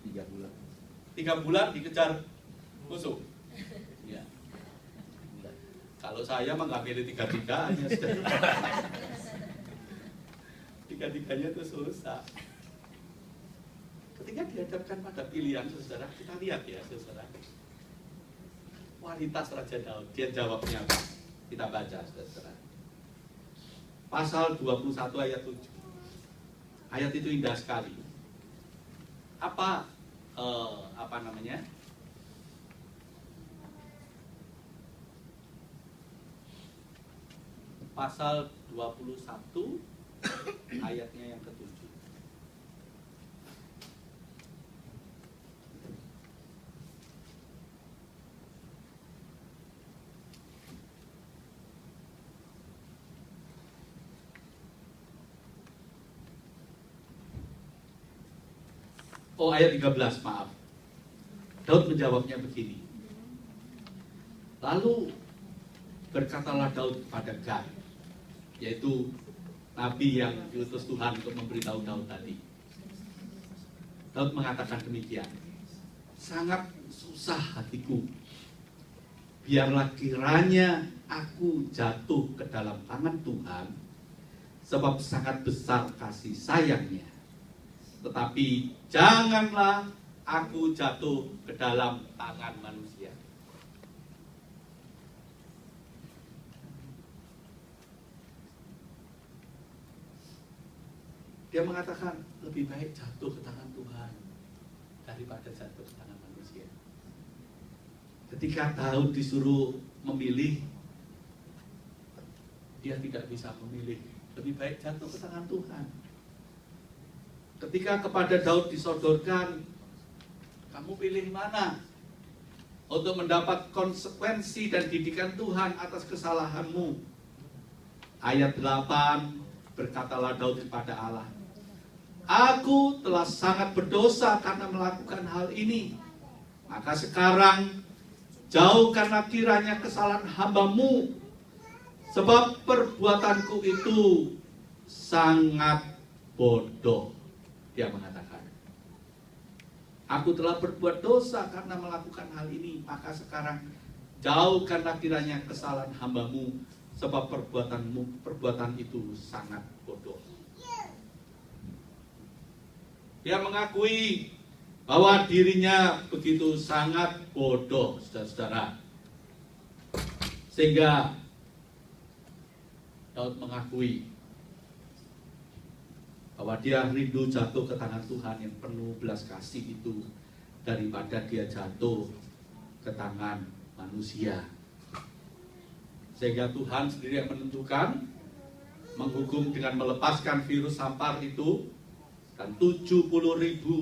3 bulan. 3 bulan dikejar musuh. Ya. Kalau saya mah nggak pilih 3-3-nya, tiga-tiganya itu susah. Ketika dihadapkan pada pilihan, saudara, kita lihat ya, saudara, kualitas Raja Daud. Dia jawabnya apa? Kita baca, saudara. Pasal 21 ayat 7. Ayat itu indah sekali. Apa namanya? Pasal 21 ayatnya yang ke-7. Oh, ayat 13, maaf. Daud menjawabnya begini. Lalu berkatalah Daud kepada Gad, yaitu nabi yang diutus Tuhan untuk memberitahu Daud tadi. Daud mengatakan demikian. Sangat susah hatiku. Biarlah kiranya aku jatuh ke dalam tangan Tuhan, sebab sangat besar kasih sayangnya. tetapi janganlah aku jatuh ke dalam tangan manusia. Dia mengatakan lebih baik jatuh ke tangan Tuhan daripada jatuh ke tangan manusia. Ketika Daud disuruh memilih, dia tidak bisa memilih. Lebih baik jatuh ke tangan Tuhan. Ketika kepada Daud disodorkan, kamu pilih mana untuk mendapat konsekuensi dan didikan Tuhan atas kesalahanmu? Ayat 8, berkatalah Daud kepada Allah, aku telah sangat berdosa karena melakukan hal ini. Maka sekarang jauhkanlah kiranya kesalahan hamba-Mu, sebab perbuatanku itu sangat bodoh. Dia mengatakan, aku telah berbuat dosa karena melakukan hal ini. Maka sekarang jauhkanlah kiranya kesalahan hamba-Mu, sebab perbuatan itu sangat bodoh. Dia mengakui bahwa dirinya begitu sangat bodoh, saudara-saudara. Sehingga Daud mengakui bahwa dia rindu jatuh ke tangan Tuhan yang penuh belas kasih itu daripada dia jatuh ke tangan manusia. Sehingga Tuhan sendiri yang menentukan, menghukum dengan melepaskan virus sampar itu, dan 70.000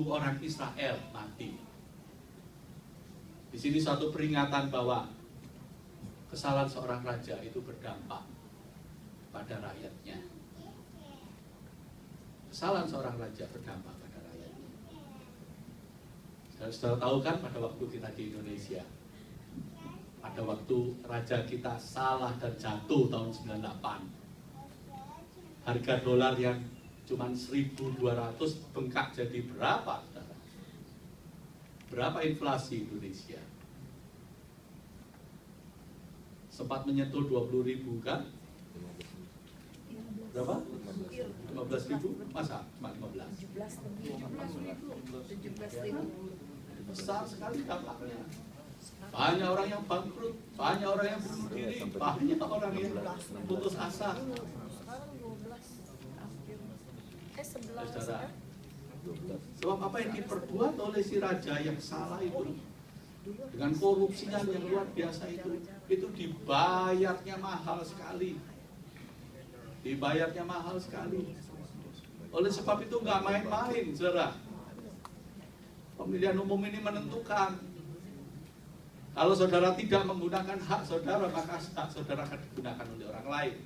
orang Israel mati. Di sini suatu peringatan bahwa kesalahan seorang raja itu berdampak pada rakyatnya. Kesalahan seorang raja berdampak pada rakyatnya. Saudara tahu kan pada waktu kita di Indonesia, pada waktu raja kita salah dan jatuh tahun 98, harga dolar yang cuma 1.200 bengkak jadi berapa, saudara? Berapa inflasi Indonesia? Sempat menyentuh 20.000 kan? Berapa? 15.000? Masa? Cuma 15? 17.000. Besar sekali dampaknya. Banyak orang yang bangkrut, banyak orang yang bunuh diri, banyak orang yang putus asa. Sekarang 12. Saudara, sebab apa yang diperbuat oleh si raja yang salah itu, dengan korupsinya yang luar biasa itu dibayarnya mahal sekali. Dibayarnya mahal sekali. Oleh sebab itu nggak main-main, saudara. Pemilihan umum ini menentukan. Kalau saudara tidak menggunakan hak saudara, maka hak saudara akan digunakan oleh orang lain.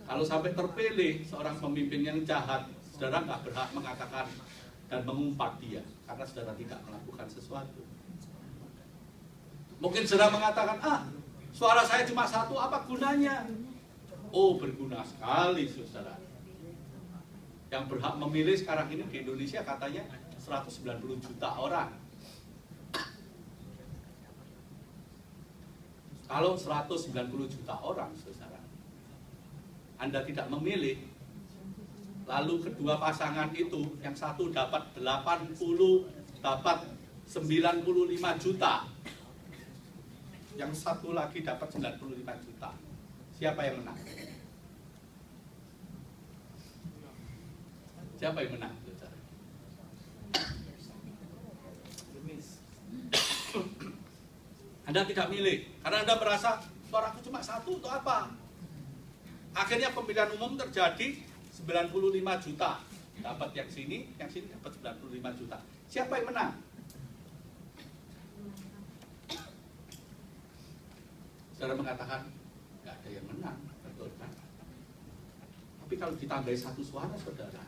Kalau sampai terpilih seorang pemimpin yang jahat, saudara nggak berhak mengatakan dan mengumpat dia, karena saudara tidak melakukan sesuatu. Mungkin saudara mengatakan, suara saya cuma satu, apa gunanya? Oh, berguna sekali, saudara. Yang berhak memilih sekarang ini di Indonesia katanya 190 juta orang. Kalau 190 juta orang, saudara, Anda tidak memilih, lalu kedua pasangan itu, yang satu dapat 80, dapat 95 juta, yang satu lagi dapat 95 juta. Siapa yang menang? Siapa yang menang? Anda tidak milih, karena Anda merasa suaraku cuma satu, untuk apa? Akhirnya pemilihan umum terjadi 95 juta. Dapat yang sini dapat 95 juta. Siapa yang menang? Saudara mengatakan, nggak ada yang menang, betul kan? Tapi kalau ditambahi satu suara, saudara,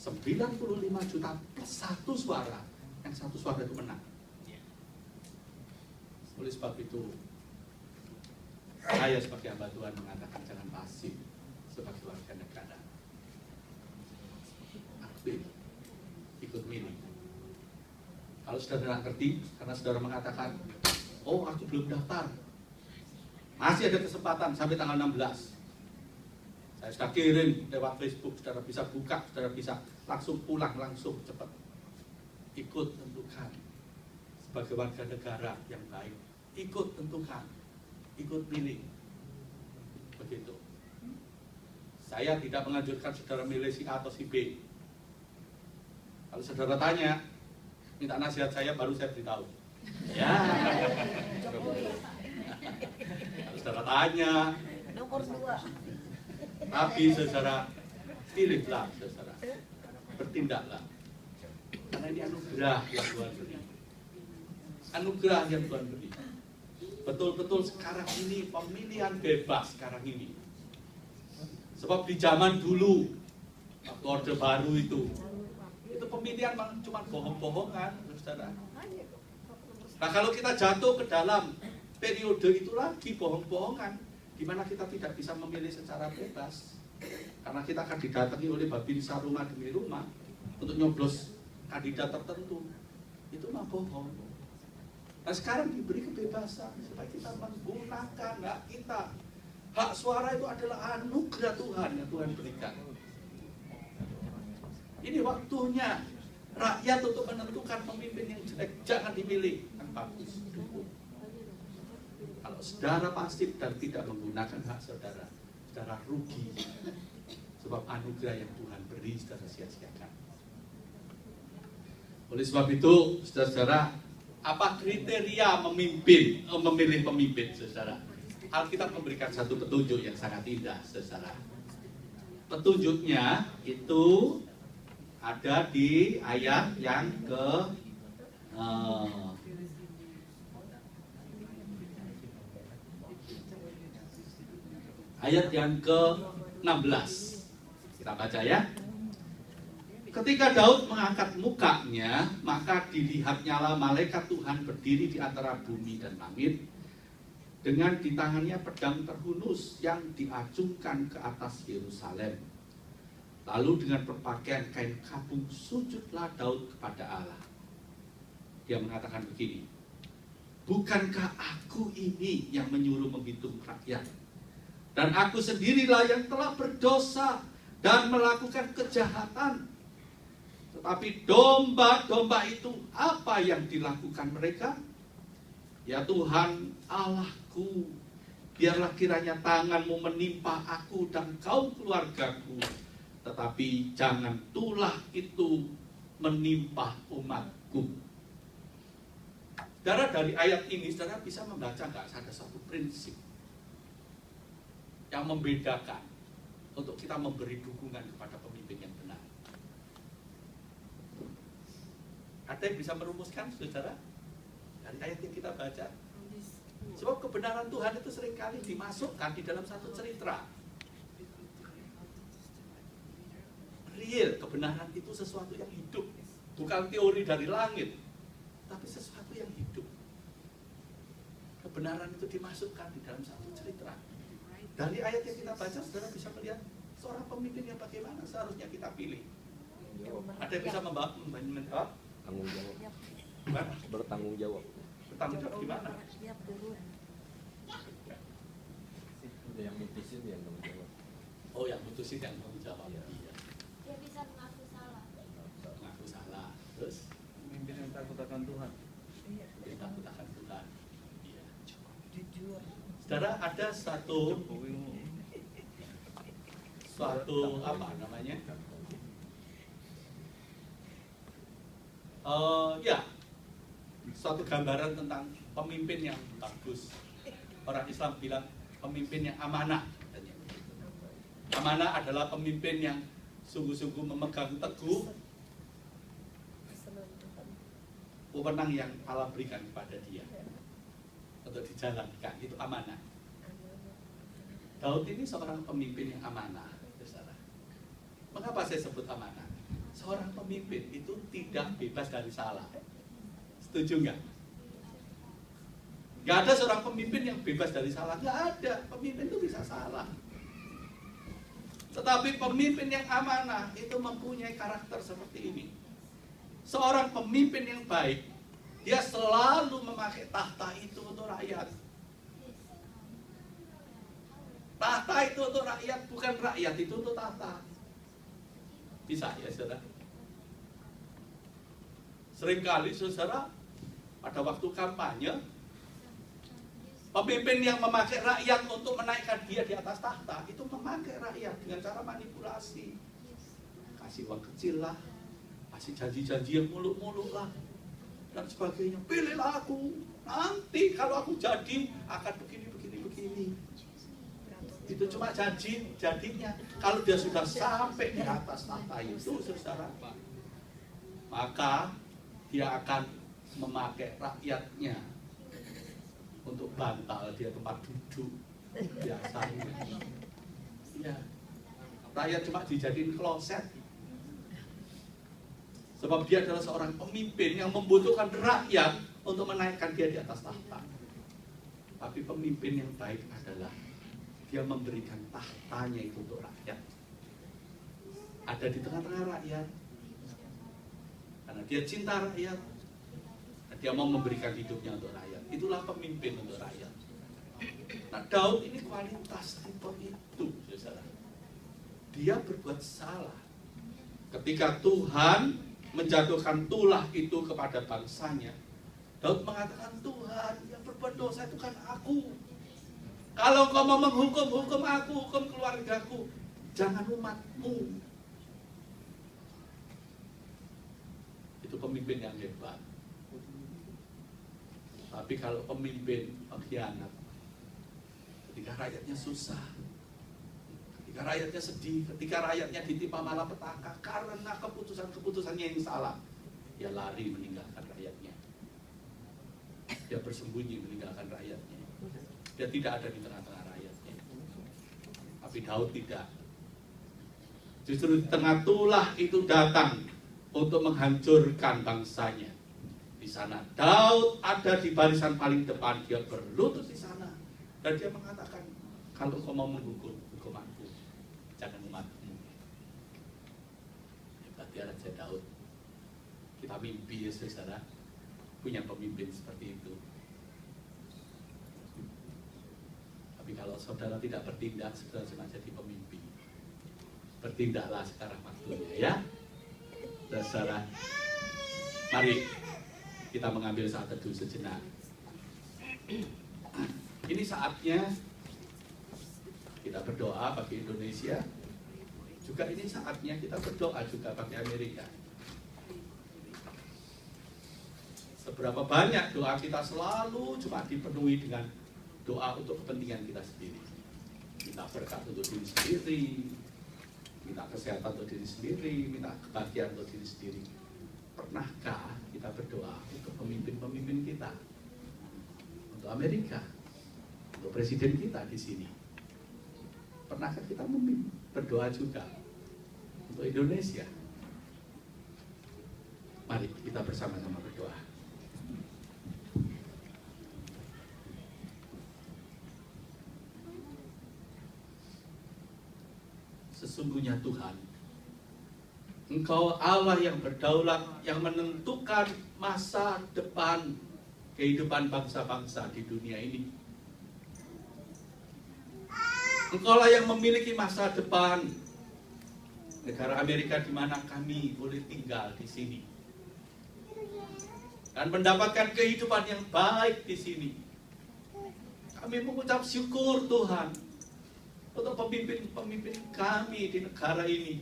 95 juta plus satu suara, yang satu suara itu menang. Oleh sebab itu, saya sebagai hamba Tuhan mengatakan jangan pasif sebagai warga negara. Aktif, ikut milih. Kalau saudara tidak ngerti, karena saudara mengatakan, oh aku belum daftar, masih ada kesempatan sampai tanggal 16. Saya sudah kirim lewat Facebook, saudara bisa buka, saudara bisa langsung pulang, langsung cepat. Ikut tentukan sebagai warga negara yang baik. Ikut tentukan, ikut pilih. Begitu. Saya tidak menganjurkan saudara milih si A atau si B. Kalau saudara tanya, minta nasihat saya, baru saya beritahu. Ya. Kalau saudara tanya, Nomor 2. tapi saudara pilihlah, saudara bertindaklah. Karena ini anugerah yang Tuhan beri. Anugerah yang Tuhan beri. Betul-betul sekarang ini pemilihan bebas sekarang ini. Sebab di zaman dulu, waktu Orde Baru itu pemilihan cuma bohong-bohongan, saudara. Nah kalau kita jatuh ke dalam periode itu lagi bohong-bohongan, di mana kita tidak bisa memilih secara bebas, karena kita akan didatangi oleh babinsa rumah demi rumah untuk nyoblos kandidat tertentu, itu mah bohong. Nah sekarang diberi kebebasan supaya kita menggunakan hak kita. Hak suara itu adalah anugerah Tuhan yang Tuhan berikan. Ini waktunya rakyat untuk menentukan pemimpin yang jelek, jangan dipilih yang bagus. Kalau saudara pasif dan tidak menggunakan hak saudara, saudara rugi. Sebab anugerah yang Tuhan beri, saudara sia-siakan. Oleh sebab itu, saudara-saudara, apa kriteria memilih pemimpin, saudara? Alkitab memberikan satu petunjuk yang sangat indah, saudara. Petunjuknya itu ada di ayat yang ke-16. Kita baca ya. Ketika Daud mengangkat mukanya, maka dilihatnyalah malaikat Tuhan berdiri di antara bumi dan langit, dengan di tangannya pedang terhunus yang diacungkan ke atas Yerusalem. Lalu dengan berpakaian kain kabung sujudlah Daud kepada Allah. Dia mengatakan begini, bukankah aku ini yang menyuruh menghitung rakyat? Dan aku sendirilah yang telah berdosa dan melakukan kejahatan. Tetapi domba-domba itu apa yang dilakukan mereka? Ya Tuhan Allahku, biarlah kiranya tanganmu menimpa aku dan kaum keluargaku, tetapi jangan tulah itu menimpa umatku. Saudara, dari ayat ini saudara bisa membaca nggak ada satu prinsip yang membedakan untuk kita memberi dukungan kepada pemimpin yang benar. Ada yang bisa merumuskan, saudara? Dari ayat yang kita baca. Sebab kebenaran Tuhan itu seringkali dimasukkan di dalam satu cerita. Real, kebenaran itu sesuatu yang hidup. Bukan teori dari langit, tapi sesuatu yang hidup. Kebenaran itu dimasukkan di dalam satu cerita. Dari ayat yang kita baca, saudara bisa melihat seorang pemimpin yang bagaimana seharusnya kita pilih. Ada yang bisa menjawab? Tanggung jawab. Gimana? Bertanggung jawab. Bertanggung jawab gimana? Ada yang mutusin yang tanggung jawab. Oh, yang mutusin yang tanggung jawab. Iya. Dia bisa mengaku salah. Mengaku salah. Terus Pemimpin yang takut akan Tuhan. dia takut akan Tuhan. Iya. Jujur. Saudara, ada suatu apa namanya? Ya, suatu gambaran tentang pemimpin yang bagus. Orang Islam bilang pemimpin yang amanah. Amanah adalah pemimpin yang sungguh-sungguh memegang teguh wewenang yang Allah berikan kepada dia untuk dijalankan. Itu amanah. Daud ini seorang pemimpin yang amanah, saudara. Mengapa saya sebut amanah? Seorang pemimpin itu tidak bebas dari salah. Setuju nggak? Nggak ada seorang pemimpin yang bebas dari salah. Nggak ada. Pemimpin itu bisa salah. Tetapi pemimpin yang amanah itu mempunyai karakter seperti ini. Seorang pemimpin yang baik, dia selalu memakai tahta itu untuk rakyat. Tahta itu untuk rakyat, bukan rakyat itu untuk tahta. Bisa ya saudara? Seringkali saudara, pada waktu kampanye, pemimpin yang memakai rakyat untuk menaikkan dia di atas tahta, itu memakai rakyat dengan cara manipulasi. Kasih uang kecil lah, kasih janji-janji yang muluk-muluk lah, dan sebagainya. Pilihlah aku, nanti kalau aku jadi akan begini. Itu cuma janji, jadinya. Kalau dia sudah sampai di atas tahta itu, saudara, maka dia akan memakai rakyatnya untuk bantal dia tempat duduk biasanya. Ya, rakyat cuma dijadiin kloset. Sebab dia adalah seorang pemimpin yang membutuhkan rakyat untuk menaikkan dia di atas tahta. Tapi pemimpin yang baik adalah dia memberikan tahtanya itu untuk rakyat. Ada di tengah-tengah rakyat. Karena dia cinta rakyat. Dia mau memberikan hidupnya untuk rakyat. Itulah pemimpin untuk rakyat. Nah, Daud ini kualitas tipe itu, saudara. Dia berbuat salah. Ketika Tuhan menjatuhkan tulah itu kepada bangsanya, Daud mengatakan, Tuhan yang berbuat dosa itu kan aku. Kalau kau mau menghukum, hukum aku, hukum keluargaku, jangan umatmu. Itu pemimpin yang hebat. Tapi kalau pemimpin pengkhianat, ketika rakyatnya susah, ketika rakyatnya sedih, ketika rakyatnya ditimpa malapetaka karena keputusan-keputusannya yang salah, dia lari meninggalkan rakyatnya. Dia bersembunyi meninggalkan rakyatnya. Dia tidak ada di tengah-tengah rakyatnya. Tapi Daud tidak. Justru di tengah tulah itu datang untuk menghancurkan bangsanya. Di sana Daud ada di barisan paling depan, dia berlutut di sana dan dia mengatakan, kalau kau mau menghukum, hukum aku, jangan umatmu. Hebat ya Raja Daud. Kita mimpi ya saudara, punya pemimpin seperti itu. Tapi kalau saudara tidak bertindak, saudara cuma jadi pemimpin. Bertindaklah sekarang waktunya ya. Saudara, mari kita mengambil saat teduh sejenak. Ini saatnya kita berdoa bagi Indonesia. Juga ini saatnya kita berdoa juga bagi Amerika. Seberapa banyak doa kita selalu cuma dipenuhi dengan doa untuk kepentingan kita sendiri. Minta berkat untuk diri sendiri, minta kesehatan untuk diri sendiri, minta kebahagiaan untuk diri sendiri. Pernahkah kita berdoa untuk pemimpin-pemimpin kita? Untuk Amerika, untuk presiden kita di sini. Pernahkah kita berdoa juga untuk Indonesia? Mari kita bersama-sama berdoa. Sesungguhnya Tuhan, Engkau Allah yang berdaulat, yang menentukan masa depan kehidupan bangsa-bangsa di dunia ini. Engkaulah yang memiliki masa depan negara Amerika di mana kami boleh tinggal di sini dan mendapatkan kehidupan yang baik di sini. Kami mengucap syukur Tuhan untuk pemimpin-pemimpin kami di negara ini.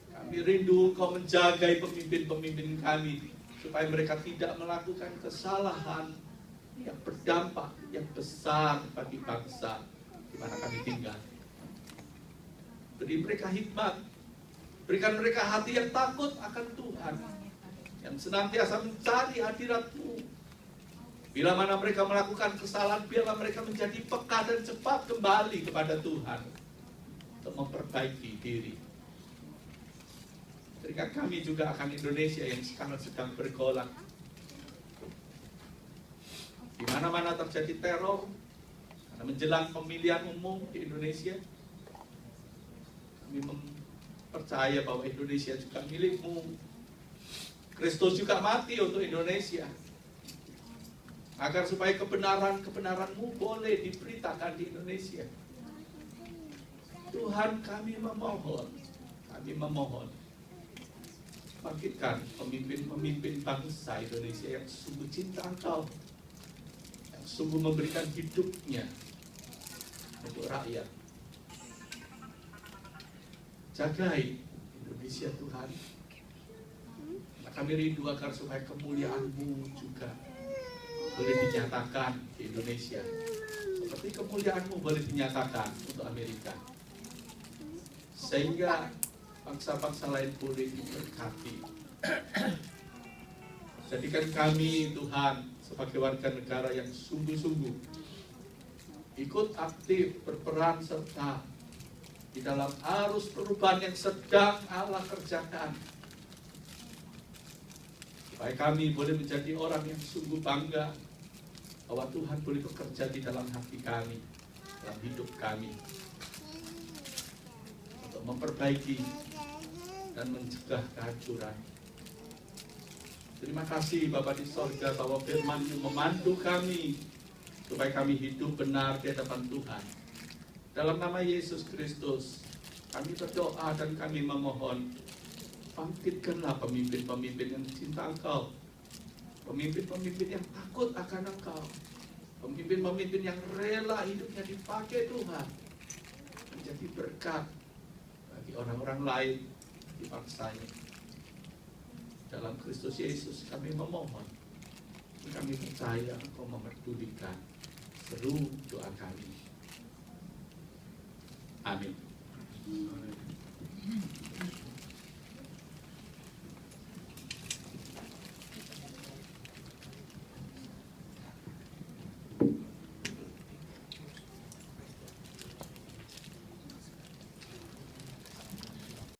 Kami rindu Engkau menjaga pemimpin-pemimpin kami supaya mereka tidak melakukan kesalahan yang berdampak yang besar bagi bangsa di mana kami tinggal. Beri mereka hikmat, berikan mereka hati yang takut akan Tuhan, yang senantiasa mencari hadirat-Mu. Bila mana mereka melakukan kesalahan, biarlah mereka menjadi peka dan cepat kembali kepada Tuhan untuk memperbaiki diri. Berikan kami juga akan Indonesia yang sekarang sedang bergolak. Di mana-mana terjadi teror, karena menjelang pemilihan umum di Indonesia, kami percaya bahwa Indonesia juga milik-Mu. Kristus juga mati untuk Indonesia, agar supaya kebenaran-kebenaran-Mu boleh diberitakan di Indonesia. Tuhan, kami memohon, Bangkitkan pemimpin-pemimpin bangsa Indonesia yang sungguh cinta Engkau, yang sungguh memberikan hidupnya untuk rakyat. Jagai Indonesia Tuhan. Kami rindu agar supaya kemuliaan-Mu juga boleh dinyatakan di Indonesia, seperti kemuliaan-Mu boleh dinyatakan untuk Amerika, sehingga bangsa-bangsa lain boleh diberkati. Jadikan kami Tuhan sebagai warga negara yang sungguh-sungguh ikut aktif berperan serta di dalam arus perubahan yang sedang Allah kerjakan, supaya kami boleh menjadi orang yang sungguh bangga bahwa Tuhan boleh bekerja di dalam hati kami, dalam hidup kami, untuk memperbaiki dan mencegah kehancuran. Terima kasih Bapa di sorga bahwa firman-Mu memandu kami supaya kami hidup benar di hadapan Tuhan. Dalam nama Yesus Kristus kami berdoa dan kami memohon, bangkitkanlah pemimpin-pemimpin yang cinta Engkau, pemimpin-pemimpin yang takut akan Engkau, pemimpin-pemimpin yang rela hidupnya dipakai Tuhan menjadi berkat bagi orang-orang lain di bangsanya. Dalam Kristus Yesus kami memohon, kami percaya Engkau memperdulikan seru doa kami. Amin.